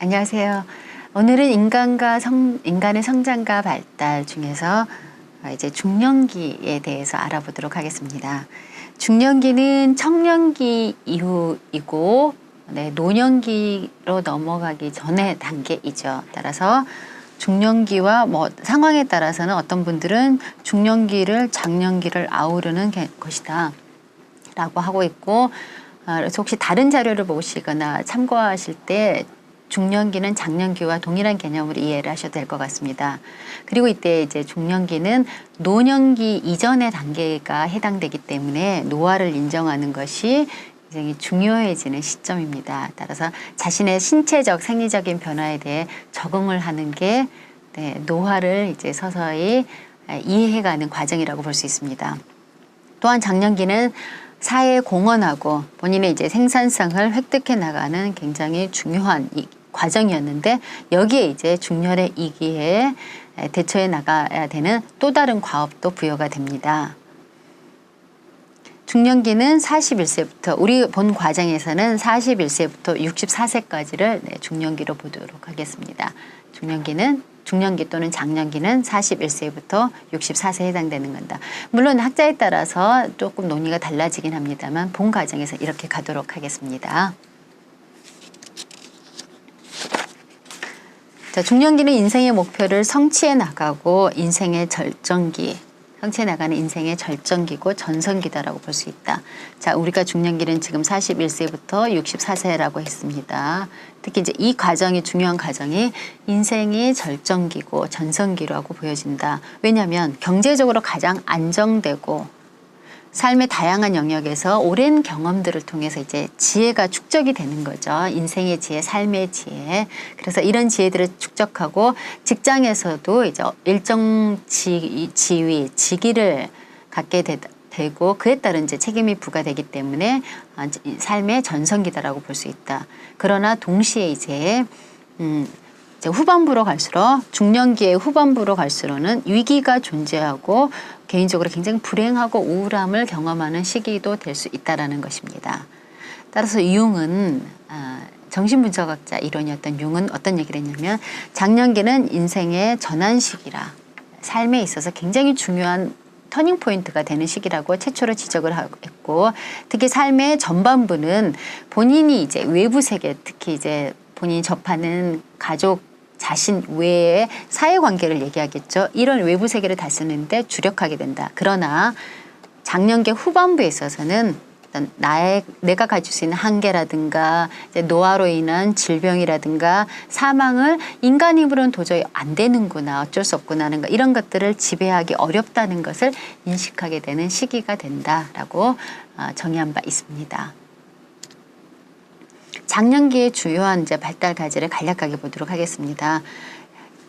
안녕하세요. 오늘은 인간의 성장과 발달 중에서 이제 중년기에 대해서 알아보도록 하겠습니다. 중년기는 청년기 이후이고 노년기로 넘어가기 전의 단계이죠. 따라서 중년기와 상황에 따라서는 어떤 분들은 중년기를 장년기를 아우르는 것이다 라고 하고 있고, 그래서 혹시 다른 자료를 보시거나 참고하실 때 중년기는 장년기와 동일한 개념으로 이해를 하셔도 될 것 같습니다. 그리고 이때 이제 중년기는 노년기 이전의 단계가 해당되기 때문에 노화를 인정하는 것이 굉장히 중요해지는 시점입니다. 따라서 자신의 신체적, 생리적인 변화에 대해 적응을 하는 게 노화를 이제 서서히 이해해가는 과정이라고 볼 수 있습니다. 또한 장년기는 사회에 공헌하고 본인의 이제 생산성을 획득해 나가는 굉장히 중요한 과정이었는데, 여기에 이제 중년의 이기에 대처해 나가야 되는 또 다른 과업도 부여가 됩니다. 중년기는 41세부터, 우리 본 과정에서는 41세부터 64세까지를 중년기로 보도록 하겠습니다. 중년기 또는 장년기는 41세부터 64세에 해당되는 건다. 물론 학자에 따라서 조금 논의가 달라지긴 합니다만 본 과정에서 이렇게 가도록 하겠습니다. 자, 중년기는 인생의 목표를 성취해 나가고 성취해 나가는 인생의 절정기고 전성기다라고 볼 수 있다. 자, 우리가 중년기는 지금 41세부터 64세라고 했습니다. 특히 이제 이 과정이, 중요한 과정이 인생의 절정기고 전성기라고 보여진다. 왜냐하면 경제적으로 가장 안정되고 삶의 다양한 영역에서 오랜 경험들을 통해서 이제 지혜가 축적이 되는 거죠. 인생의 지혜, 삶의 지혜. 그래서 이런 지혜들을 축적하고 직장에서도 이제 일정 지위, 직위를 갖게 되고 그에 따른 이제 책임이 부과되기 때문에 삶의 전성기다라고 볼 수 있다. 그러나 동시에 이제 후반부로 갈수록, 중년기의 후반부로 갈수록은 위기가 존재하고 개인적으로 굉장히 불행하고 우울함을 경험하는 시기도 될 수 있다는 것입니다. 따라서 융은, 정신분석학자 이론이었던 융은 어떤 얘기를 했냐면, 장년기는 인생의 전환 시기라, 삶에 있어서 굉장히 중요한 터닝 포인트가 되는 시기라고 최초로 지적을 했고, 특히 삶의 전반부는 본인이 이제 외부 세계, 특히 이제 본인이 접하는 가족, 자신 외의 사회관계를 얘기하겠죠. 이런 외부 세계를 다스리는데 주력하게 된다. 그러나 장년기 후반부에 있어서는 내가 가질 수 있는 한계라든가 노화로 인한 질병이라든가 사망을 인간 힘으로는 도저히 안 되는구나, 어쩔 수 없구나 하는 거, 이런 것들을 지배하기 어렵다는 것을 인식하게 되는 시기가 된다라고 정의한 바 있습니다. 장년기의 주요한 이제 발달 과제를 간략하게 보도록 하겠습니다.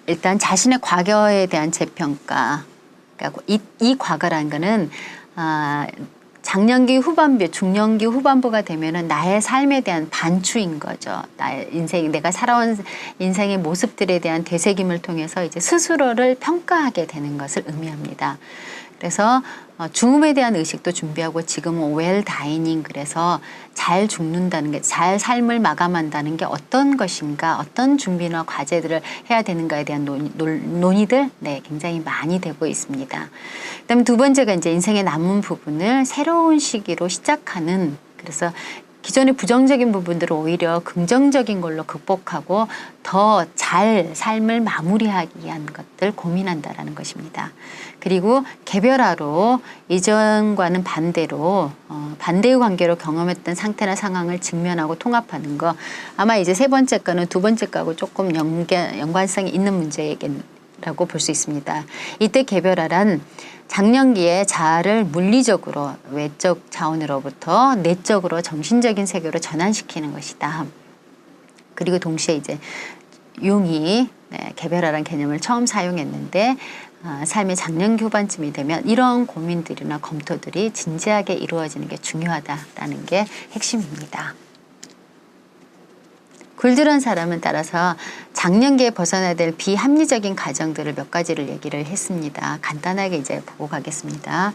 일단 자신의 과거에 대한 재평가. 그러니까 이 과거라는 거는 장년기 후반부, 중년기 후반부가 되면은 나의 삶에 대한 반추인 거죠. 나의 인생, 내가 살아온 인생의 모습들에 대한 되새김을 통해서 이제 스스로를 평가하게 되는 것을 의미합니다. 그래서 죽음에 대한 의식도 준비하고, 지금은 웰 다이닝, 그래서 잘 죽는다는 게, 잘 삶을 마감한다는 게 어떤 것인가, 어떤 준비나 과제들을 해야 되는가에 대한 논의들 굉장히 많이 되고 있습니다. 그다음에 두 번째가 이제 인생의 남은 부분을 새로운 시기로 시작하는, 그래서 기존의 부정적인 부분들을 오히려 긍정적인 걸로 극복하고 더 잘 삶을 마무리하기 위한 것들 고민한다라는 것입니다. 그리고 개별화로 이전과는 반대로 반대의 관계로 경험했던 상태나 상황을 직면하고 통합하는 거, 아마 이제 세 번째 거는 두 번째 거하고 조금 연관성이 있는 문제라고 볼 수 있습니다. 이때 개별화란 장년기에 자아를 물리적으로 외적 차원으로부터 내적으로 정신적인 세계로 전환시키는 것이다. 그리고 동시에 이제 융이 개별화라는 개념을 처음 사용했는데, 삶의 장년기 후반쯤이 되면 이런 고민들이나 검토들이 진지하게 이루어지는 게 중요하다라는 게 핵심입니다. 굴들한 사람은 따라서 장년기에 벗어나야 될 비합리적인 가정들을 몇 가지를 얘기를 했습니다. 간단하게 이제 보고 가겠습니다.